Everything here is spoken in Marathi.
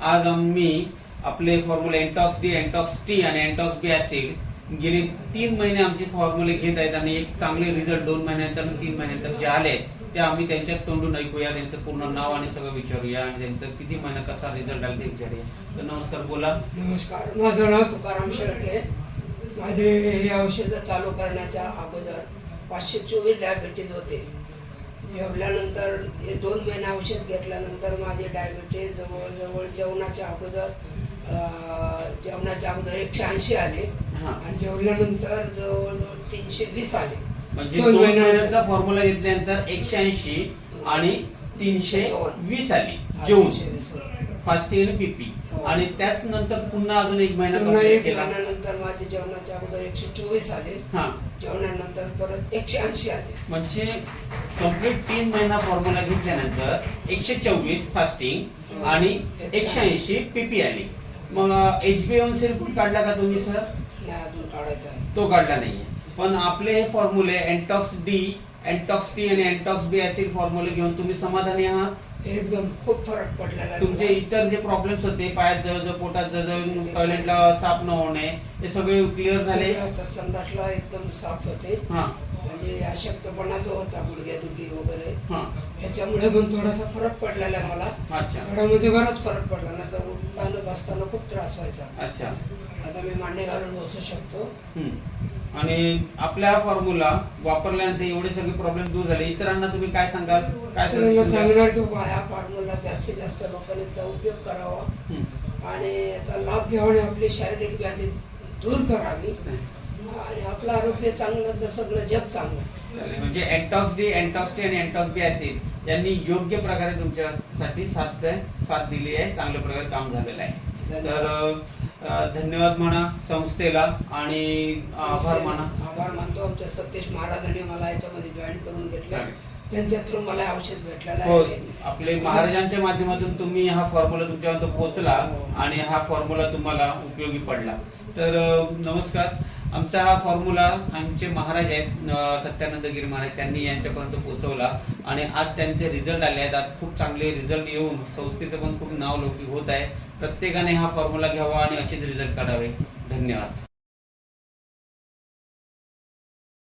आज आम्ही आपले फॉर्म्युला एंटॉक्स डी, एंटॉक्स टी आणि एंटॉक्स बी ऍसिड गेले 3 महिने आमचे फॉर्म्युले घेत आहेत आणि एक चांगले रिझल्ट 2 महिन्यानंतर 3 महिन्यानंतर जे आले ते आम्ही त्यांच्या तोंडून ऐकूया. त्यांचं पूर्ण नाव आणि सगळं विचारूया आणि त्यांचं किती महिना कसा रिझल्ट आला ते विचारूया. तर नमस्कार, बोला. नमस्कार, माझं नाव तुकाराम शेळके. माझे हे औषधं चालू करण्याच्या अगोदर 524 डायबिटीज होते. जेवल्यानंतर हे 2 महिने औषध घेतल्यानंतर माझे डायबिटीज जवळजवळ जेवणाच्या अगोदर 180 आले आणि जेवल्यानंतर जवळजवळ 320 आले. म्हणजे 2 महिन्याचा फॉर्म्युला घेतल्यानंतर 180 आणि 320 आली जेवून, फास्टिंग आणि पीपी. आणि त्याच नंतर पुन्हा अजून 1 महिना कंप्लीट केला. महिन्यानंतर माझे जेवणाच्या अगोदर 124 आले, जेवणानंतर परत 180 आले. म्हणजे कंप्लीट 3 महिना फॉर्म्युला घेतल्यानंतर 124 फास्टिंग आणि 180 पीपी आली. मग HbA1c रिपोर्ट काढला का तुम्ही सर? नाही, अजून काढायचा आहे. तो काढला नाहीये. पण आपले हे फॉर्म्युले एंटॉक्स डी, एंटॉक्स टी आणि एंटॉक्स बी ऍसिड फॉर्म्युले घेऊन तुम्ही समाधानी आहात? एकदम खूप फरक पडलेला आहे. तुमचे इतर जे प्रॉब्लेम्स होते, पायात जळजळ, पोटात जळजळ, टॉयलेटला साफ न होणे, हे सगळे क्लिअर झाले? संडासला एकदम साफ होते. म्हणजे अशक्तपणा जो होता, गुडघ्यादुखी वगैरे, याच्यामुळे पण थोडासा फरक पडलेला आहे मला. थोड्यामध्ये बराच फरक पडला ना, तर उठताना बसताना खूप त्रास व्हायचा. अच्छा, आता मी मांडे घालून बसू शकतो. आणि आपल्या फॉर्म्युला वापरल्यानंतर एवढे सगळे प्रॉब्लेम दूर झाले. इतरांना तुम्ही काय सांगाल? काय सांगणार की हा फॉर्म्युला जास्तीत जास्त लोकांनी त्याचा उपयोग करावा आणि याचा लाभ घ्यावा आणि आपली शारीरिक व्याधी दूर करावी आणि आपलं आरोग्य चांगलं तर सगळं जग चांगलं. म्हणजे एंटॉक्स डी, एंटॉक्स टी आणि एंटॉक्स बी ऍसिड यांनी योग्य प्रकारे तुमच्यासाठी साथ दिली आहे. चांगल्या प्रकारे काम झालेलं आहे. तर धन्यवाद म्हणा संस्थेला आणि आभार मानतो. आमच्या सतीश महाराजांनी मला याच्यामध्ये जॉईन करून घेतलं. त्यांच्या थ्रू मला औषध भेटलेलं आहे. आहे. आपले महाराजांच्या माध्यमातून तुम्ही हा फॉर्म्युला तुमच्यापर्यंत पोहोचला आणि हा फॉर्म्युला तुम्हाला उपयोगी पडला. तर नमस्कार. आमचा हा फॉर्म्युला आमचे महाराज आहेत, सत्यानंद गिरी महाराज, त्यांनी यांच्यापर्यंत पोहोचवला आणि आज त्यांचे रिझल्ट आले आहेत. आज खूप चांगले रिझल्ट येऊन संस्थेचं पण खूप नाव लौकिक होत आहे. प्रत्येकाने हा फॉर्म्युला घ्यावा आणि असेच रिझल्ट काढावे. धन्यवाद.